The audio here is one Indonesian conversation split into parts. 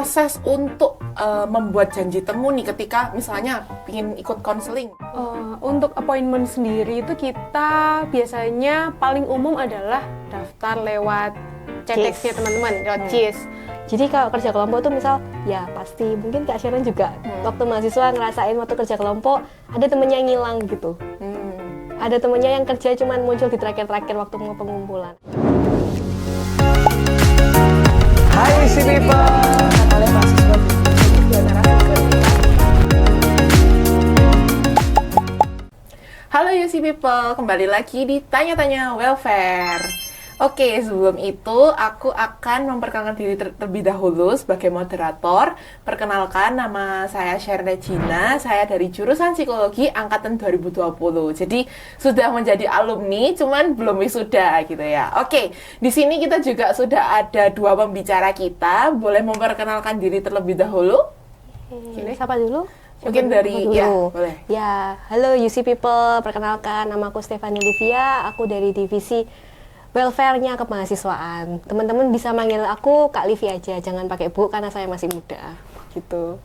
proses untuk membuat janji temu nih ketika misalnya ingin ikut konseling? Untuk appointment sendiri itu kita biasanya paling umum adalah daftar lewat chatextnya teman-teman, lewat JIS. Jadi kalau kerja kelompok tuh misal, ya pasti mungkin Kak Sharon juga waktu mahasiswa ngerasain waktu kerja kelompok ada temennya yang hilang gitu. Ada temennya yang kerja cuman muncul di terakhir-terakhir waktu mau pengumpulan. Hai UC People, Kalian mahasiswa dua narasumber. Halo UC People, kembali lagi di Tanya-Tanya Welfare. Oke, sebelum itu aku akan memperkenalkan diri terlebih dahulu sebagai moderator. Perkenalkan, nama saya Sherda Gina, saya dari jurusan Psikologi angkatan 2020. Jadi sudah menjadi alumni, cuman belum wisuda gitu ya. Oke, di sini kita juga sudah ada dua pembicara kita. Boleh memperkenalkan diri terlebih dahulu? Siapa dulu? Mungkin dari ya, boleh. Ya, halo UC People, perkenalkan nama aku Stefani Livia, aku dari divisi welfare-nya kemahasiswaan. Teman-teman bisa manggil aku Kak Livi aja, jangan pakai Bu karena saya masih muda. Gitu.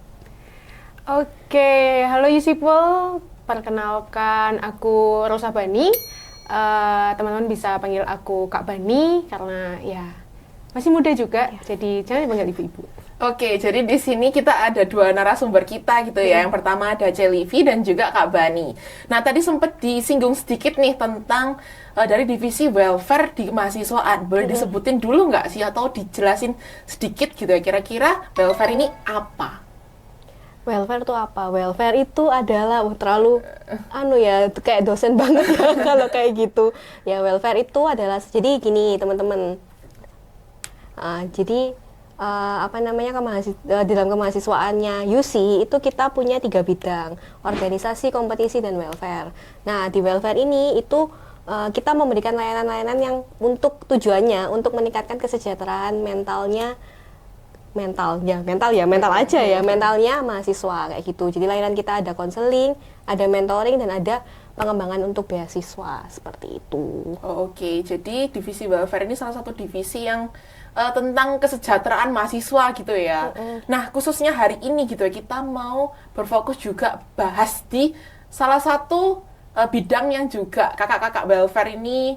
Oke, halo UC People, perkenalkan aku Rosa Bani. Teman-teman bisa panggil aku Kak Bani karena ya masih muda juga, jadi jangan dipanggil ibu-ibu. Oke, jadi di sini kita ada dua narasumber kita gitu ya. Yang pertama ada Celivi dan juga Kak Bani. Nah, tadi sempat disinggung sedikit nih tentang dari divisi welfare di kemahasiswaan. Boleh disebutin dulu nggak sih atau dijelasin sedikit gitu ya, kira-kira welfare ini apa? Welfare itu apa? Welfare itu adalah terlalu kayak dosen banget ya kalau kayak gitu. Ya, welfare itu adalah jadi gini, teman-teman. Di dalam kemahasiswaannya UC itu kita punya 3 bidang, organisasi, kompetisi, dan welfare. Nah, di welfare ini itu kita memberikan layanan-layanan yang untuk tujuannya untuk meningkatkan kesejahteraan mentalnya, mental aja mentalnya mahasiswa kayak gitu. Jadi layanan kita ada konseling, ada mentoring, dan ada pengembangan untuk beasiswa seperti itu. Oke, jadi divisi welfare ini salah satu divisi yang tentang kesejahteraan mahasiswa gitu ya. Nah, khususnya hari ini gitu ya, kita mau berfokus juga bahas di salah satu bidang yang juga kakak-kakak welfare ini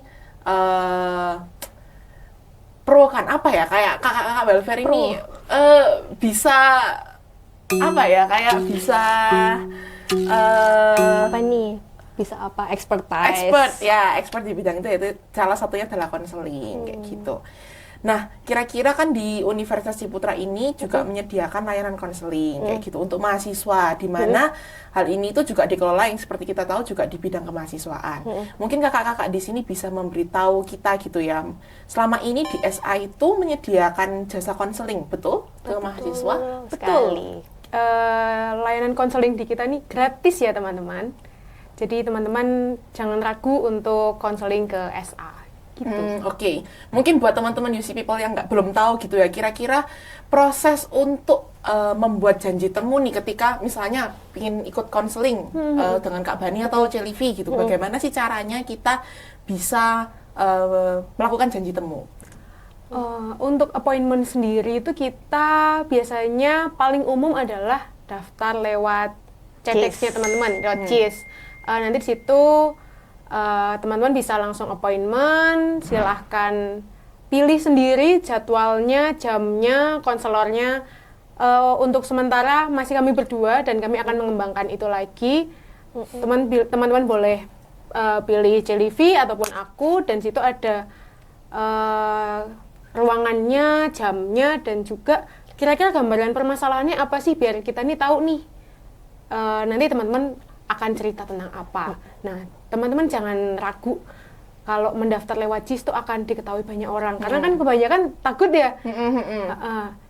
pro kan apa ya, kayak kakak-kakak welfare ini bisa apa ya, kayak bisa bisa apa, expertise. Expert di bidang itu salah satunya adalah konseling kayak gitu. Nah, kira-kira kan di Universitas Ciputra ini juga menyediakan layanan konseling kayak gitu untuk mahasiswa, di mana hal ini itu juga dikelola yang seperti kita tahu juga di bidang kemahasiswaan. Mungkin kakak-kakak di sini bisa memberitahu kita gitu ya, selama ini di SA itu menyediakan jasa konseling, betul? Ke mahasiswa? Betul. Layanan konseling di kita ini gratis ya teman-teman. Jadi teman-teman jangan ragu untuk konseling ke SA. Gitu. Oke. Mungkin buat teman-teman UC People yang belum tahu gitu ya, kira-kira proses untuk membuat janji temu nih ketika misalnya ingin ikut konseling dengan Kak Bani atau Celivi gitu, bagaimana sih caranya kita bisa melakukan janji temu? Untuk appointment sendiri itu kita biasanya paling umum adalah daftar lewat chatextnya teman-teman, lewat JIS. Nanti di situ teman-teman bisa langsung appointment, silahkan pilih sendiri jadwalnya, jamnya, konselornya. Untuk sementara masih kami berdua dan kami akan mengembangkan itu lagi. Teman-teman boleh pilih Celivi ataupun aku, dan situ ada ruangannya, jamnya, dan juga kira-kira gambaran permasalahannya apa sih biar kita nih tahu nih. Nanti teman-teman akan cerita tentang apa. Nah, teman-teman jangan ragu kalau mendaftar lewat JIS itu akan diketahui banyak orang. Karena kan kebanyakan takut ya.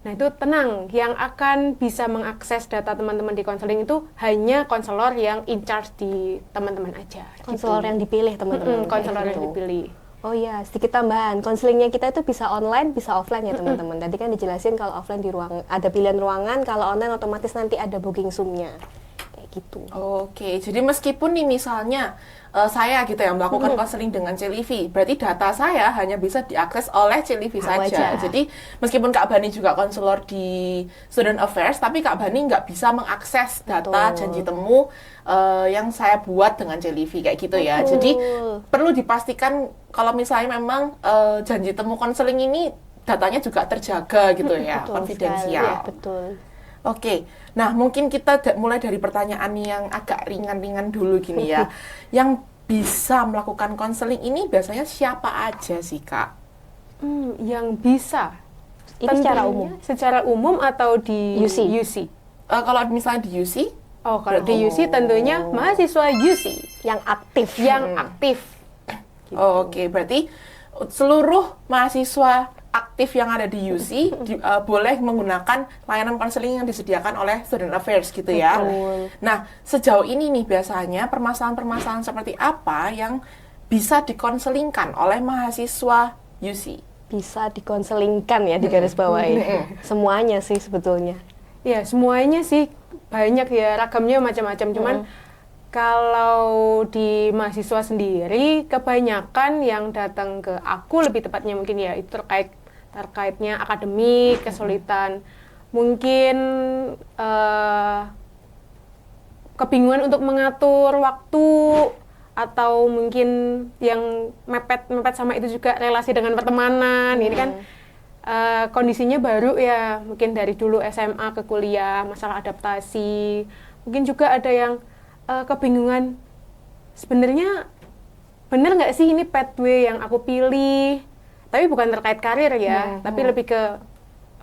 Nah, itu tenang. Yang akan bisa mengakses data teman-teman di konseling itu hanya konselor yang in charge di teman-teman aja. Konselor yang dipilih teman-teman. Konselor yang dipilih. Oh iya, sedikit tambahan. Konselingnya kita itu bisa online, bisa offline ya teman-teman. Tadi kan dijelasin kalau offline di ruang ada pilihan ruangan, kalau online otomatis nanti ada booking Zoom-nya. Kayak gitu. Oke, jadi meskipun nih misalnya saya gitu ya melakukan konseling dengan Celivi, berarti data saya hanya bisa diakses oleh Celivi Tahu saja. aja. Jadi meskipun Kak Bani juga konselor di Student Affairs, tapi Kak Bani nggak bisa mengakses data Betul. janji temu yang saya buat dengan Celivi kayak gitu ya. Betul. Jadi perlu dipastikan kalau misalnya memang janji temu konseling ini datanya juga terjaga gitu ya, Betul konfidensial. sekali, betul. Oke, nah mungkin kita mulai dari pertanyaan yang agak ringan-ringan dulu gini ya. Yang bisa melakukan konseling ini biasanya siapa aja sih, Kak? Yang bisa. Ini secara Tentunya umum. Secara umum atau di UC? Kalau misalnya di UC, Oh, kalau di UC tentunya mahasiswa UC Yang aktif. yang aktif. Gitu. oke, berarti seluruh mahasiswa aktif yang ada di UC boleh menggunakan layanan konseling yang disediakan oleh Student Affairs gitu ya. Betul. Nah, sejauh ini nih biasanya permasalahan-permasalahan seperti apa yang bisa dikonselingkan oleh mahasiswa UC? Bisa dikonselingkan ya di garis bawahi. Semuanya sih sebetulnya. Ya, semuanya sih banyak ya, ragamnya macam-macam. Cuman kalau di mahasiswa sendiri, kebanyakan yang datang ke aku lebih tepatnya mungkin ya itu terkaitnya akademik, kesulitan, mungkin kebingungan untuk mengatur waktu, atau mungkin yang mepet sama itu juga relasi dengan pertemanan. Ini kan kondisinya baru ya, mungkin dari dulu SMA ke kuliah, masalah adaptasi. Mungkin juga ada yang kebingungan, sebenarnya bener nggak sih ini pathway yang aku pilih, tapi bukan terkait karir ya, tapi lebih ke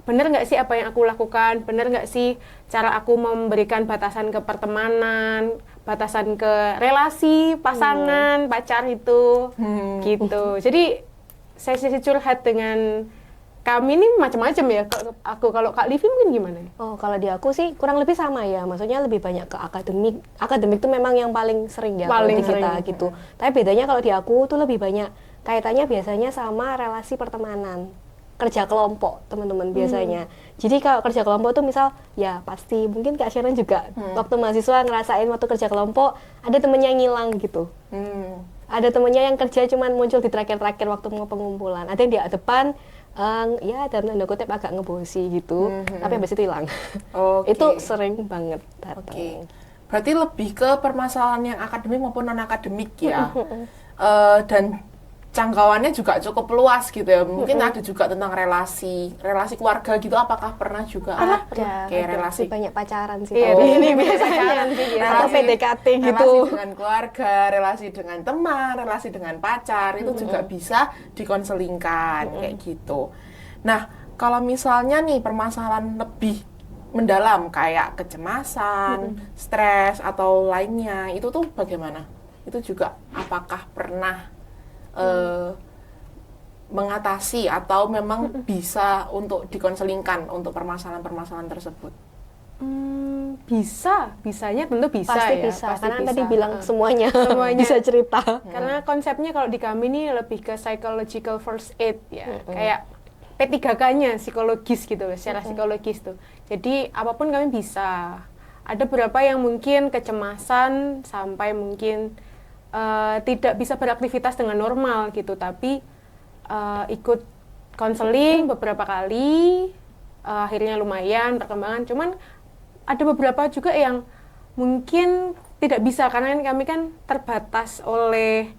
bener nggak sih apa yang aku lakukan, bener nggak sih cara aku memberikan batasan ke pertemanan, batasan ke relasi, pasangan, pacar itu, gitu. Jadi sesi curhat dengan kami ini macam-macam ya. Kalau Kak Livi mungkin gimana? Oh, kalau di aku sih kurang lebih sama ya. Maksudnya lebih banyak ke akademik. Akademik itu memang yang paling sering ya kalau Paling di kita sering. gitu. Tapi bedanya kalau di aku tuh lebih banyak kaitannya biasanya sama relasi pertemanan. Kerja kelompok, teman-teman biasanya. Jadi kalau kerja kelompok tuh misal ya pasti mungkin Kak Sharon juga waktu mahasiswa ngerasain waktu kerja kelompok ada temennya yang ngilang gitu. Ada temennya yang kerja cuman muncul di terakhir-terakhir waktu mau pengumpulan. Ada yang di depan ya dalam tanda kutip agak ngebosi gitu, tapi habis itu hilang. Oke. Itu sering banget datang. Oke. Berarti lebih ke permasalahan yang akademik maupun non-akademik ya. Dan jangkauannya juga cukup luas gitu ya. Mungkin ada juga tentang relasi keluarga gitu. Apakah pernah juga? Ada, Kayak relasi lebih banyak pacaran sih. Iya, kalau ini ini pacaran sih biasanya. atau PDKT gitu. Relasi dengan keluarga, relasi dengan teman, relasi dengan pacar itu juga bisa dikonselingkan kayak gitu. Nah, kalau misalnya nih permasalahan lebih mendalam kayak kecemasan, stres atau lainnya, itu tuh bagaimana? Itu juga apakah pernah mengatasi atau memang bisa untuk dikonselingkan untuk permasalahan-permasalahan tersebut? Bisanya tentu bisa Pasti ya. bisa, pasti karena bisa. tadi bilang semuanya, Semuanya. bisa cerita. Karena konsepnya kalau di kami ini lebih ke psychological first aid ya, kayak P3K-nya psikologis gitu, secara psikologis tuh. Jadi apapun kami bisa. Ada beberapa yang mungkin kecemasan sampai mungkin tidak bisa beraktivitas dengan normal gitu, tapi ikut konseling beberapa kali, akhirnya lumayan perkembangan. Cuman ada beberapa juga yang mungkin tidak bisa karena kami kan terbatas oleh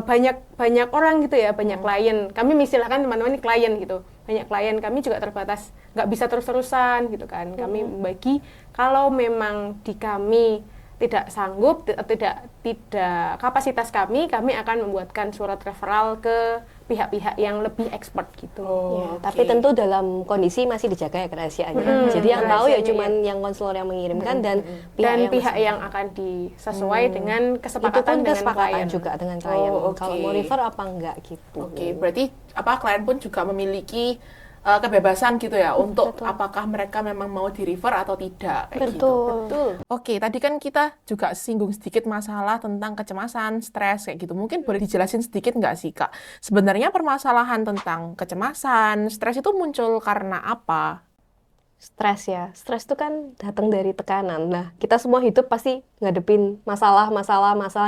banyak orang gitu ya, banyak klien. Kami istilahkan teman-teman ini klien gitu. Banyak klien, kami juga terbatas, nggak bisa terus-terusan gitu kan. Kami membagi kalau memang di kami tidak sanggup, tidak kapasitas kami akan membuatkan surat referral ke pihak-pihak yang lebih expert gitu. Ya, tapi tentu dalam kondisi masih dijaga ya kerahasiaannya. Jadi yang tahu ya Rahasianya, cuman yang konselor yang mengirimkan dan pihak yang akan disesuai dengan itu kesepakatan pun dengan kesepakatan klien. juga dengan klien. Oke. Kalau mau refer apa enggak gitu. Oke, berarti klien pun juga memiliki kebebasan gitu ya untuk apakah mereka memang mau di-refer atau tidak kayak gitu. Betul. Oke, tadi kan kita juga singgung sedikit masalah tentang kecemasan, stres kayak gitu. Mungkin boleh dijelasin sedikit nggak sih, Kak? Sebenarnya permasalahan tentang kecemasan, stres itu muncul karena apa? Stres ya, stres itu kan datang dari tekanan. Nah, kita semua hidup pasti ngadepin masalah,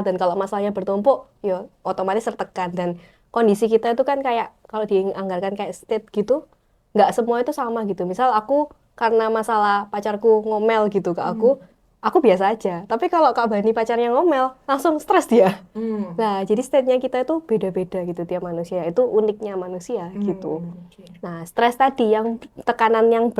dan kalau masalahnya bertumpuk, ya otomatis tertekan. Dan kondisi kita itu kan kayak, kalau dianggarkan kayak state gitu, nggak semua itu sama gitu. Misal aku, karena masalah pacarku ngomel gitu ke aku biasa aja. Tapi kalau Kak Bani pacarnya ngomel, langsung stres dia. Nah, jadi state-nya kita itu beda-beda gitu tiap manusia. Itu uniknya manusia gitu. Nah, stres tadi yang tekanan yang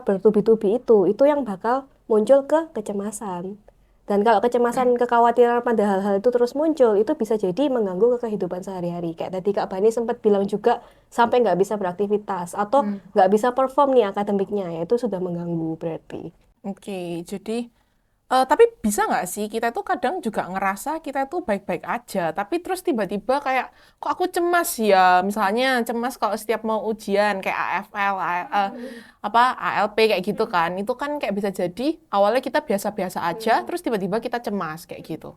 bertubi-tubi itu yang bakal muncul ke kecemasan. Dan kalau kecemasan, kekhawatiran pada hal-hal itu terus muncul, itu bisa jadi mengganggu ke kehidupan sehari-hari. Kayak tadi Kak Bani sempat bilang juga sampai nggak bisa beraktivitas atau nggak bisa perform nih akademiknya, ya itu sudah mengganggu berarti. Oke, jadi tapi bisa nggak sih kita tuh kadang juga ngerasa kita tuh baik-baik aja, tapi terus tiba-tiba kayak kok aku cemas ya, misalnya cemas kalau setiap mau ujian kayak AFL, ALP kayak gitu kan, itu kan kayak bisa jadi awalnya kita biasa-biasa aja, terus tiba-tiba kita cemas kayak gitu.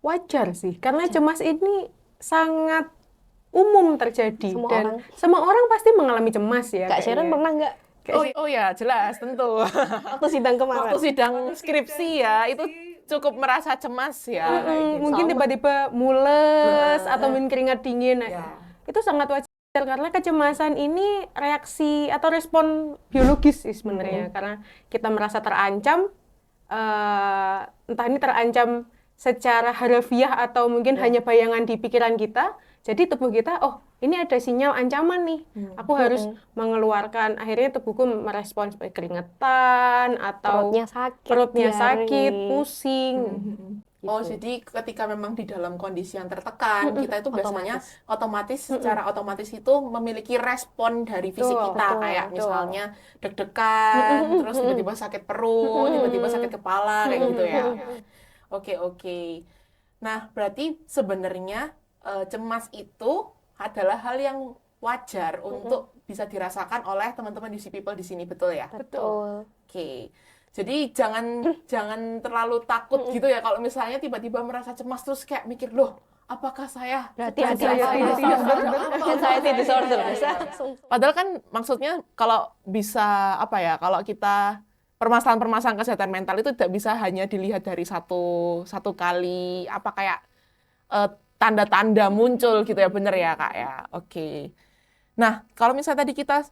Wajar sih, karena cemas ini sangat umum terjadi Semua dan orang. semua orang pasti mengalami cemas ya. Kak Sharon kayaknya. pernah nggak Oh ya, jelas tentu. waktu sidang kemarin? Waktu sidang skripsi ya, itu cukup merasa cemas ya. kayak gitu. Mungkin tiba-tiba mules atau mungkin keringat dingin. Nah, Ya. itu sangat wajar karena kecemasan ini reaksi atau respon biologis sih sebenarnya. Karena kita merasa terancam, entah ini terancam secara harfiah atau mungkin hanya bayangan di pikiran kita. Jadi tubuh kita, oh ini ada sinyal ancaman nih, aku harus mengeluarkan. Akhirnya tubuhku merespons seperti keringetan atau Perutnya sakit, diare. pusing. Oh, jadi ketika memang di dalam kondisi yang tertekan, kita itu biasanya otomatis secara otomatis itu memiliki respon dari fisik kita, kayak misalnya deg-degan, terus tiba-tiba sakit perut, tiba-tiba sakit kepala, kayak gitu ya. Oke, oke. Nah, berarti sebenarnya cemas itu adalah hal yang wajar untuk bisa dirasakan oleh teman-teman UC People di sini, betul ya? Betul. Oke. Jadi jangan terlalu takut gitu ya kalau misalnya tiba-tiba merasa cemas terus kayak mikir, loh, apakah saya Berarti sedang ada anxiety disorder. Padahal kan maksudnya kalau bisa apa ya, kalau kita permasalahan-permasalahan kesehatan mental itu tidak bisa hanya dilihat dari satu kali apa kayak tanda-tanda muncul gitu ya, bener ya Kak ya. Oke. Nah, kalau misalnya tadi kita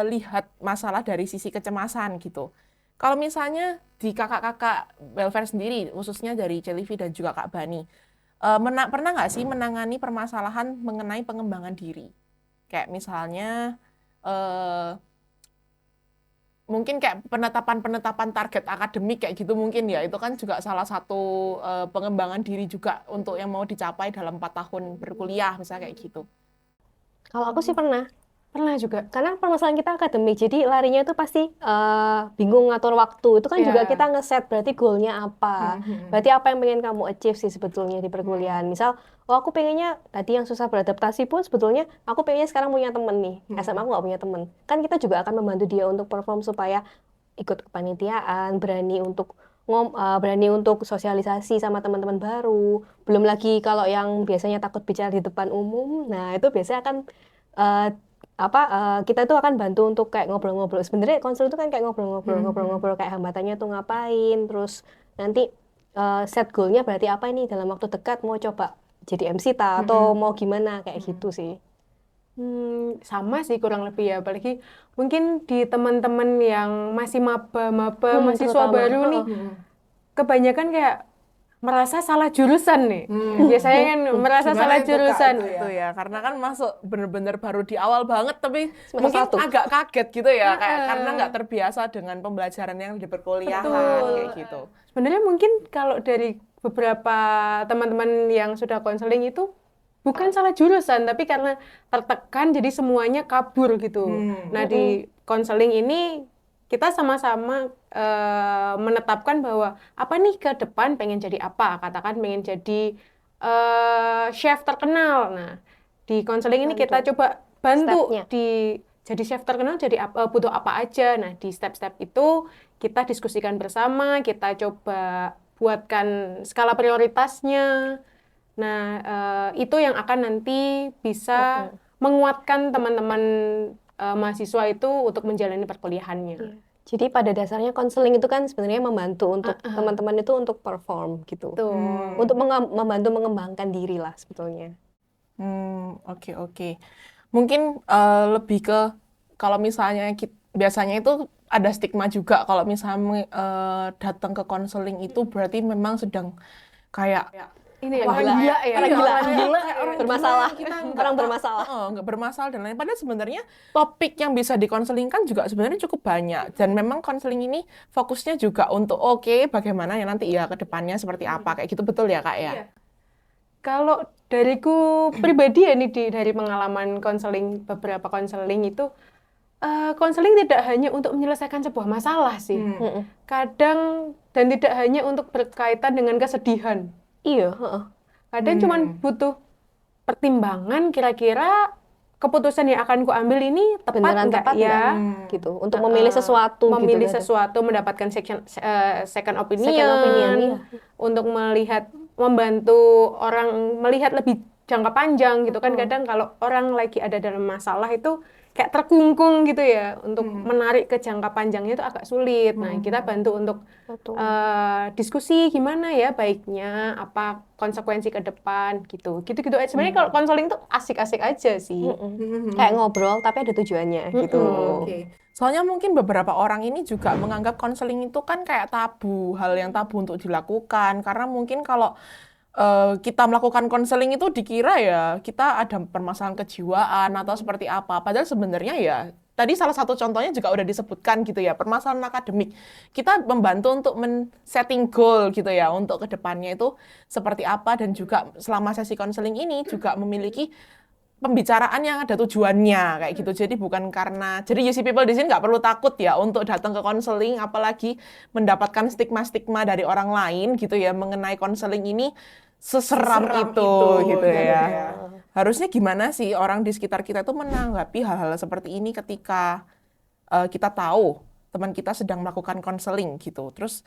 lihat masalah dari sisi kecemasan gitu. Kalau misalnya di kakak-kakak welfare sendiri, khususnya dari Celivi dan juga Kak Bani, pernah nggak sih menangani permasalahan mengenai pengembangan diri? Kayak misalnya mungkin kayak penetapan target akademik kayak gitu mungkin ya, itu kan juga salah satu pengembangan diri juga untuk yang mau dicapai dalam 4 tahun berkuliah misalnya kayak gitu. Kalau aku sih pernah juga. karena permasalahan kita akademik, jadi larinya itu pasti bingung ngatur waktu. Itu kan juga kita ngeset berarti goalnya apa, berarti apa yang pengen kamu achieve sih sebetulnya di perkuliahan. Misal, oh aku pengennya tadi yang susah beradaptasi pun sebetulnya aku pengennya sekarang punya temen nih. SMA aku nggak punya temen, kan kita juga akan membantu dia untuk perform supaya ikut kepanitiaan, berani untuk sosialisasi sama teman-teman baru. Belum lagi kalau yang biasanya takut bicara di depan umum, nah itu biasanya akan kita tuh akan bantu untuk kayak ngobrol-ngobrol. Sebenarnya konselor itu kan kayak ngobrol-ngobrol kayak hambatannya tuh ngapain, terus nanti set goalnya berarti apa ini dalam waktu dekat, mau coba jadi MC atau mau gimana kayak gitu sih. Sama sih kurang lebih ya, apalagi mungkin di teman-teman yang masih maba-maba, mahasiswa baru nih, kebanyakan kayak merasa salah jurusan nih. Biasanya kan merasa Gimana salah itu, Kak, jurusan. itu ya, karena kan masuk bener-bener baru di awal banget, tapi Semester mungkin 1. agak kaget gitu ya, kayak karena nggak terbiasa dengan pembelajaran yang di perkuliahan kayak gitu. Sebenarnya mungkin kalau dari beberapa teman-teman yang sudah konseling itu bukan salah jurusan, tapi karena tertekan jadi semuanya kabur gitu. Nah, di konseling ini kita sama-sama menetapkan bahwa apa nih ke depan pengen jadi apa. Katakan pengen jadi chef terkenal. Nah, di konseling ini kita coba bantu Stepnya. jadi chef terkenal jadi butuh apa aja. Nah, di step-step itu kita diskusikan bersama, kita coba buatkan skala prioritasnya. Nah, itu yang akan nanti bisa menguatkan teman-teman mahasiswa itu untuk menjalani perkuliahannya. Jadi pada dasarnya konseling itu kan sebenarnya membantu untuk teman-teman itu untuk perform gitu. Tuh. Untuk membantu mengembangkan diri lah sebetulnya. Oke. Mungkin lebih ke kalau misalnya biasanya itu ada stigma juga kalau misalnya datang ke konseling itu berarti memang sedang kayak Ini ya, Wah, orang gila ya. orang gila. orang Bermasalah. gila, kita Orang bermasalah. nggak bermasalah dan lain. Padahal sebenarnya topik yang bisa dikonselingkan juga sebenarnya cukup banyak dan memang konseling ini fokusnya juga untuk bagaimana ya nanti ya ke depannya seperti apa kayak gitu, betul ya Kak ya? Iya. Kalau dariku pribadi ya nih dari pengalaman konseling, beberapa konseling itu konseling tidak hanya untuk menyelesaikan sebuah masalah sih. Kadang dan tidak hanya untuk berkaitan dengan kesedihan. Iya, Kadang cuman butuh pertimbangan kira-kira keputusan yang akan kuambil ini tepat beneran enggak tepat ya? gitu. Untuk memilih sesuatu Memilih gitu. sesuatu, mendapatkan second opinion, iya. untuk membantu orang melihat lebih jangka panjang gitu kan. Kadang kalau orang lagi ada dalam masalah itu kayak terkungkung gitu ya, untuk menarik ke jangka panjangnya itu agak sulit. Nah, kita bantu untuk diskusi gimana ya baiknya, apa konsekuensi ke depan gitu. Gitu-gitu aja. Sebenarnya kalau konseling tuh asik-asik aja sih. Kayak ngobrol tapi ada tujuannya gitu. Oke. Soalnya mungkin beberapa orang ini juga menganggap konseling itu kan kayak tabu, hal yang tabu untuk dilakukan. Karena mungkin kalau kita melakukan konseling itu dikira ya kita ada permasalahan kejiwaan atau seperti apa. Padahal sebenarnya ya tadi salah satu contohnya juga udah disebutkan gitu ya, permasalahan akademik. Kita membantu untuk men-setting goal gitu ya untuk kedepannya itu seperti apa, dan juga selama sesi konseling ini juga memiliki pembicaraan yang ada tujuannya kayak gitu. Jadi bukan jadi UC People di sini nggak perlu takut ya untuk datang ke konseling, apalagi mendapatkan stigma-stigma dari orang lain gitu ya mengenai konseling ini seseram itu gitu ya. Harusnya gimana sih orang di sekitar kita itu menanggapi hal-hal seperti ini ketika kita tahu teman kita sedang melakukan konseling gitu. Terus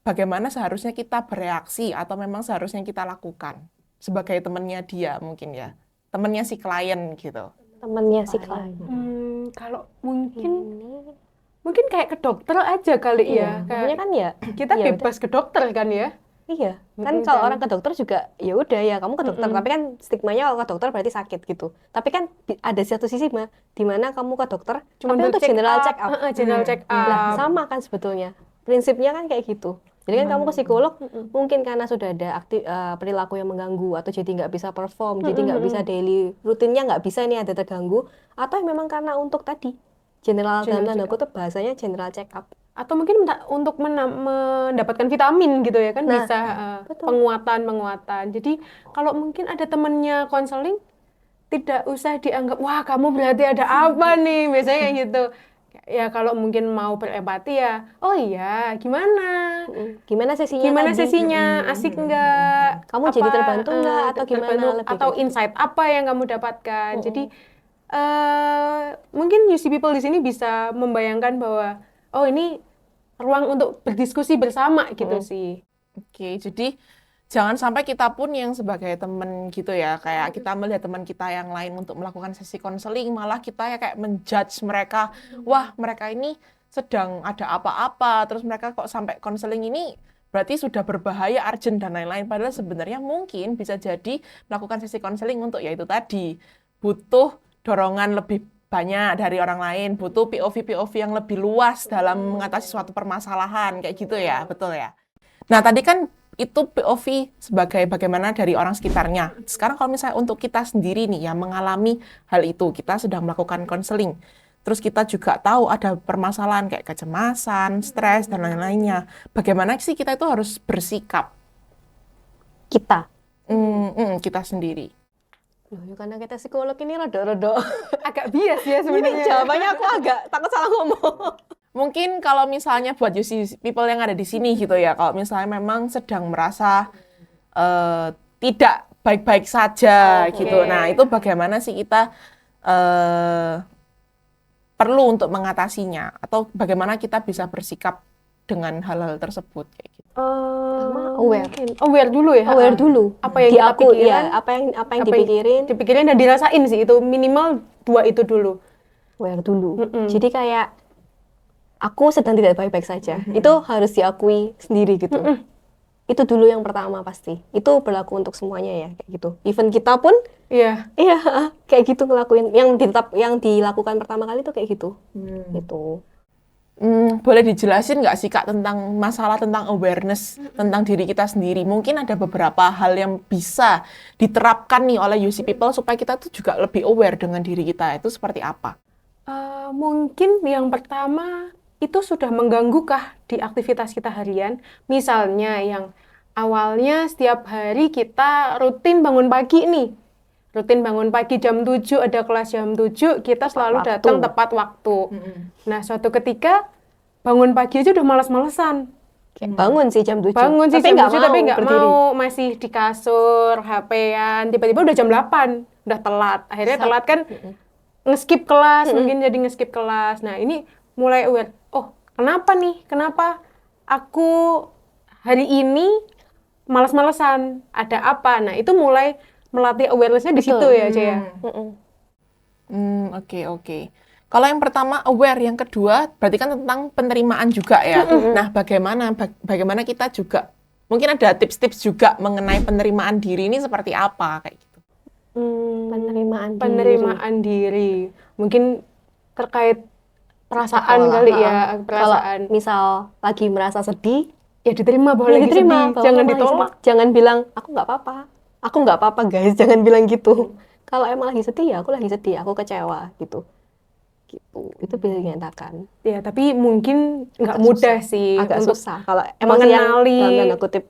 bagaimana seharusnya kita bereaksi atau memang seharusnya kita lakukan sebagai temannya dia mungkin ya. Temennya si klien gitu. Temennya si klien. Kalau mungkin kayak ke dokter aja kali ya. Maksudnya kan ya Kita ya bebas ke dokter kan ya. Iya, kan kalau orang ke dokter juga ya udah ya kamu ke dokter, tapi kan stigmanya kalau ke dokter berarti sakit gitu. Tapi kan ada satu sisi mah di mana kamu ke dokter Cuma tapi untuk general check up. General check up. Lah, sama kan sebetulnya. Prinsipnya kan kayak gitu. Jadi kan kamu ke psikolog mungkin karena sudah ada perilaku yang mengganggu atau jadi nggak bisa perform, jadi nggak bisa daily rutinnya nggak bisa nih ada terganggu, atau memang karena untuk tadi general dalam tanda kutip bahasanya general check up. Atau mungkin untuk mendapatkan vitamin gitu ya kan, Nah, bisa penguatan. Jadi kalau mungkin ada temennya konseling, tidak usah dianggap wah kamu berarti ada apa nih, biasanya kayak gitu. Ya kalau mungkin mau berempati ya, oh iya gimana sesinya, asik enggak, kamu jadi terbantu enggak, atau gimana lebih atau gitu. insight apa yang kamu dapatkan. Jadi mungkin UC People di sini bisa membayangkan bahwa oh ini ruang untuk berdiskusi bersama gitu sih. Oke, jadi jangan sampai kita pun yang sebagai teman gitu ya, kayak kita melihat teman kita yang lain untuk melakukan sesi konseling, malah kita ya kayak menjudge mereka, wah mereka ini sedang ada apa-apa, terus mereka kok sampai konseling ini berarti sudah berbahaya, urgent dan lain-lain. Padahal sebenarnya mungkin bisa jadi melakukan sesi konseling untuk ya itu tadi, butuh dorongan lebih banyak dari orang lain, butuh POV yang lebih luas dalam mengatasi suatu permasalahan, kayak gitu ya, betul ya? Nah, tadi kan itu POV sebagai bagaimana dari orang sekitarnya. Sekarang kalau misalnya untuk kita sendiri nih yang mengalami hal itu, kita sedang melakukan konseling, terus kita juga tahu ada permasalahan kayak kecemasan, stres, dan lain-lainnya. Bagaimana sih kita itu harus bersikap? Kita sendiri. Loh, karena kita psikolog ini rada-rada Agak bias ya ini sebenarnya. jawabannya aku agak takut salah ngomong. Mungkin kalau misalnya buat UC People yang ada di sini gitu ya, kalau misalnya memang sedang merasa tidak baik-baik saja gitu. Nah, itu bagaimana sih kita perlu untuk mengatasinya, atau bagaimana kita bisa bersikap dengan hal-hal tersebut kayak gitu. Aware dulu ya. Aware dulu. Apa yang kita Diakui, pikirin, ya, apa yang dipikirin. Dipikirin dan dirasain sih, itu minimal 2 itu dulu. aware dulu. Jadi kayak aku sedang tidak baik-baik saja. Itu harus diakui sendiri gitu. Itu dulu yang pertama pasti. Itu berlaku untuk semuanya ya kayak gitu. Even kita pun Iya. iya kayak gitu ngelakuin yang dilakukan pertama kali tuh kayak gitu. Gitu. Boleh dijelasin nggak sih Kak tentang masalah tentang awareness tentang diri kita sendiri? Mungkin ada beberapa hal yang bisa diterapkan nih oleh UC People supaya kita tuh juga lebih aware dengan diri kita. Itu seperti apa? Mungkin yang pertama itu sudah mengganggu-kah di aktivitas kita harian? Misalnya yang awalnya setiap hari kita rutin bangun pagi nih. Rutin bangun pagi jam 7, ada kelas jam 7, kita selalu waktu. datang tepat waktu. Nah, suatu ketika bangun pagi aja udah malas-malesan. Kayak bangun sih jam 7. Bangun sih tapi jam nggak 7 tapi nggak berdiri. mau, masih di kasur, HP-an, tiba-tiba udah jam 8, udah telat. Akhirnya telat kan nge-skip kelas, mungkin jadi nge-skip kelas. Nah, ini mulai aware, oh kenapa nih, kenapa aku hari ini malas-malesan, ada apa? Nah, itu mulai melatih awareness-nya di situ ya, Cia. Oke. Kalau yang pertama aware, yang kedua berarti kan tentang penerimaan juga ya. Nah, bagaimana kita juga mungkin ada tips-tips juga mengenai penerimaan diri ini seperti apa kayak gitu. Penerimaan diri. Mungkin terkait perasaan kali ya, Kalau perasaan. misal lagi merasa sedih, Ya diterima boleh diterima. sedih, jangan ditolak. Jangan bilang aku nggak apa-apa. Aku nggak apa-apa guys, jangan bilang gitu. Kalau emang lagi sedih ya aku lagi sedih, aku kecewa gitu. Gitu. Itu bisa dinyatakan. Ya, tapi mungkin nggak Agak mudah susah. sih Agak untuk susah. Kalau emosi yang mengenali dalam tanda kutip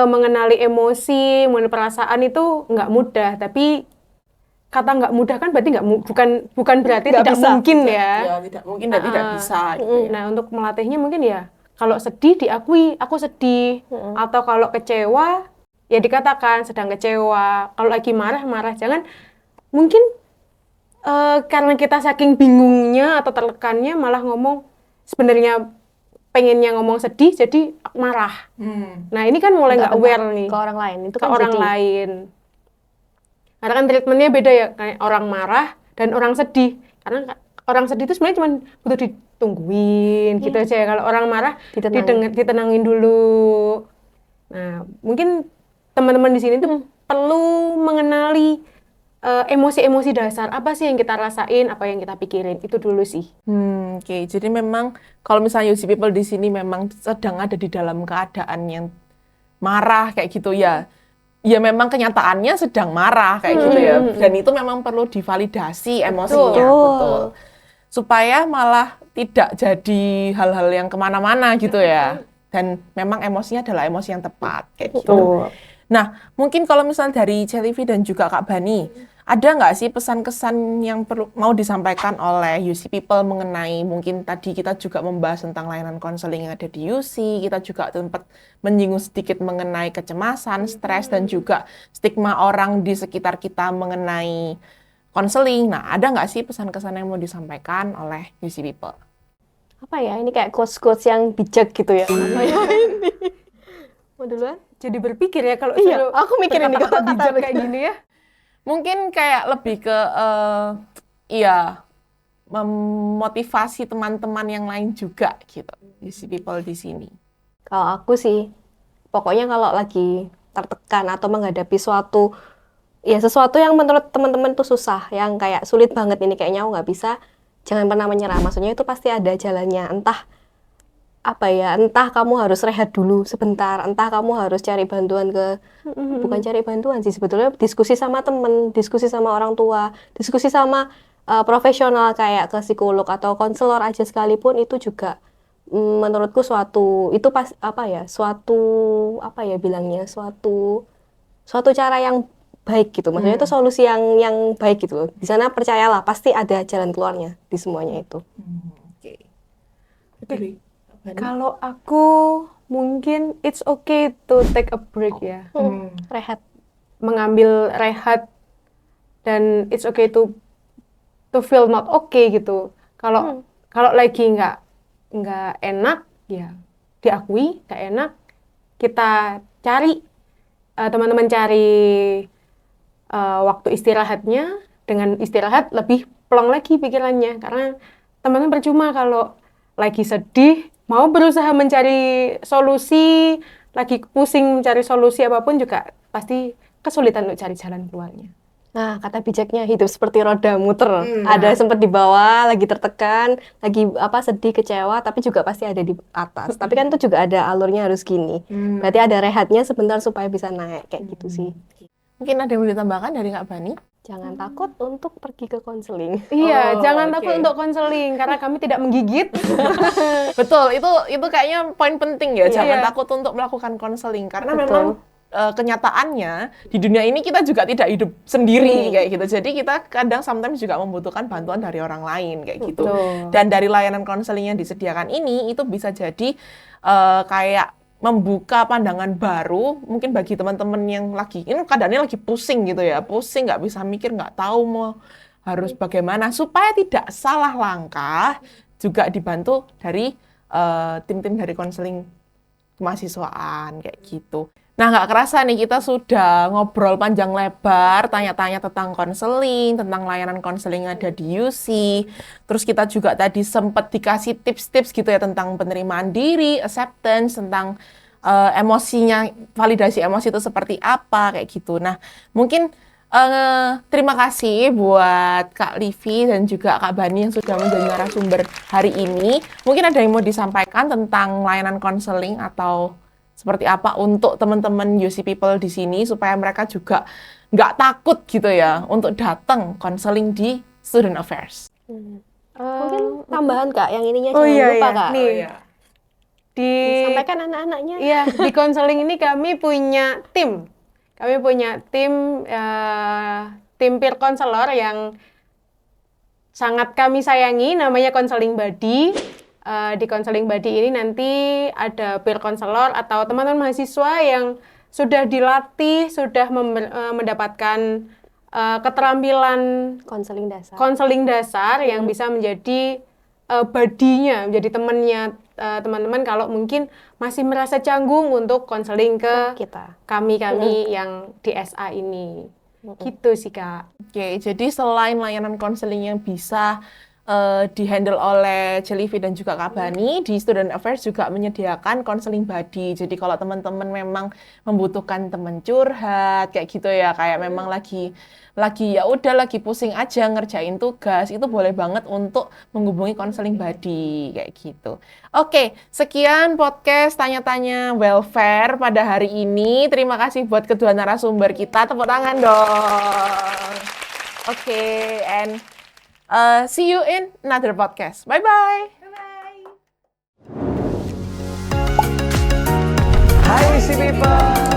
mengenali emosi, mengenali perasaan itu nggak mudah. Tapi kata nggak mudah kan berarti bukan berarti Nggak tidak bisa. mungkin ya. Ya, tidak mungkin dan tidak bisa gitu ya. Nah, untuk melatihnya mungkin ya kalau sedih diakui, aku sedih. Atau kalau kecewa ya dikatakan sedang kecewa. Kalau lagi marah, jangan mungkin karena kita saking bingungnya atau tertekannya malah ngomong sebenarnya pengennya ngomong sedih jadi marah. Nah, ini kan mulai nggak aware nih ke orang lain. Itu ke kan orang jadi lain. Karena kan treatmentnya beda ya, kayak orang marah dan orang sedih. Karena orang sedih itu sebenarnya cuma butuh ditungguin gitu aja ya. Kalau orang marah ditenangin dulu. Nah, mungkin teman-teman di sini tuh perlu mengenali emosi-emosi dasar. Apa sih yang kita rasain, apa yang kita pikirin. Itu dulu sih. Oke. Jadi memang kalau misalnya UC People di sini memang sedang ada di dalam keadaan yang marah kayak gitu ya. Ya memang kenyataannya sedang marah kayak gitu ya. Dan itu memang perlu divalidasi emosinya. Betul. Supaya malah tidak jadi hal-hal yang kemana-mana gitu ya. Dan memang emosinya adalah emosi yang tepat kayak gitu. Nah, mungkin kalau misalnya dari CLV dan juga Kak Bani, ada nggak sih pesan-kesan yang mau disampaikan oleh UC People mengenai, mungkin tadi kita juga membahas tentang layanan konseling yang ada di UC, kita juga sempat menyinggung sedikit mengenai kecemasan, stres, dan juga stigma orang di sekitar kita mengenai konseling. Nah, ada nggak sih pesan-kesan yang mau disampaikan oleh UC People? apa ya? Ini kayak quotes-quotes yang bijak gitu ya. Apa ya ini? Mau duluan? Jadi berpikir ya kalau Iya, suruh aku mikirin nih berkata-kata kata-kata bijak kayak gini ya. Mungkin kayak lebih ke memotivasi teman-teman yang lain juga gitu, UC People di sini. Kalau aku sih, pokoknya kalau lagi tertekan atau menghadapi sesuatu yang menurut teman-teman tuh susah, yang kayak sulit banget ini kayaknya aku nggak bisa, jangan pernah menyerah. Maksudnya itu pasti ada jalannya. Entah kamu harus rehat dulu sebentar, entah kamu harus cari bantuan bukan cari bantuan sih sebetulnya, diskusi sama temen, diskusi sama orang tua, diskusi sama profesional kayak ke psikolog atau konselor aja sekalipun, itu juga menurutku suatu cara yang baik gitu. Maksudnya itu solusi yang baik gitu. Di sana percayalah pasti ada jalan keluarnya di semuanya itu. Oke. Kalau aku mungkin it's okay to take a break ya. Rehat. Mengambil rehat dan it's okay to feel not okay gitu. Kalau lagi nggak enak ya diakui nggak enak, kita cari teman-teman cari waktu istirahatnya, dengan istirahat lebih plong lagi pikirannya, karena teman-teman percuma kalau lagi sedih mau berusaha mencari solusi, lagi pusing mencari solusi apapun juga pasti kesulitan untuk cari jalan keluarnya. Nah, kata bijaknya hidup seperti roda muter. Ada sempat di bawah, lagi tertekan, lagi sedih, kecewa, tapi juga pasti ada di atas. Tapi kan itu juga ada alurnya harus gini. Berarti ada rehatnya sebentar supaya bisa naik kayak gitu sih. Mungkin ada yang boleh ditambahkan dari Kak Bani? Jangan takut untuk pergi ke konseling. Iya, jangan oke. takut untuk konseling karena kami tidak menggigit. Betul, itu kayaknya poin penting ya. Jangan Iya. takut untuk melakukan konseling karena Betul. memang kenyataannya di dunia ini kita juga tidak hidup sendiri kayak gitu. Jadi kita kadang sometimes juga membutuhkan bantuan dari orang lain kayak gitu. Betul. Dan dari layanan konseling yang disediakan ini itu bisa jadi kayak membuka pandangan baru mungkin bagi teman-teman yang ini keadaannya lagi pusing gitu ya. Pusing, nggak bisa mikir, nggak tahu mau harus bagaimana supaya tidak salah langkah, juga dibantu dari tim-tim dari konseling kemahasiswaan kayak gitu. Nah, nggak kerasa nih kita sudah ngobrol panjang lebar, tanya-tanya tentang konseling, tentang layanan konseling yang ada di UC. Terus kita juga tadi sempat dikasih tips-tips gitu ya tentang penerimaan diri, acceptance, tentang emosinya, validasi emosi itu seperti apa kayak gitu. Nah, mungkin terima kasih buat Kak Livi dan juga Kak Bani yang sudah menjadi narasumber hari ini. Mungkin ada yang mau disampaikan tentang layanan konseling atau seperti apa untuk teman-teman UC People di sini supaya mereka juga nggak takut gitu ya untuk datang konseling di Student Affairs. Mungkin tambahan Kak, yang ininya Oh jangan iya, lupa iya. Kak. Nih. Di Sampaikan anak-anaknya. Iya, di konseling ini kami punya tim. Kami punya tim peer counselor yang sangat kami sayangi, namanya Counseling Buddy. Di Counseling Buddy ini nanti ada peer counselor atau teman-teman mahasiswa yang sudah dilatih, sudah mendapatkan keterampilan Konseling dasar. yang bisa menjadi buddy-nya, menjadi temannya teman-teman kalau mungkin masih merasa canggung untuk konseling ke kita. kami yang di SA ini. Gitu sih, Kak. Oke, jadi selain layanan konseling yang bisa di-handle oleh Celivi dan juga Kak Bani, di Student Affairs juga menyediakan konseling buddy. Jadi kalau teman-teman memang membutuhkan teman curhat kayak gitu ya, kayak memang lagi ya udah lagi pusing aja ngerjain tugas, itu boleh banget untuk menghubungi konseling buddy kayak gitu. Oke, sekian podcast tanya-tanya welfare pada hari ini. Terima kasih buat kedua narasumber kita. Tepuk tangan dong. Oke, and see you in another podcast. Bye-bye. Hai UC People.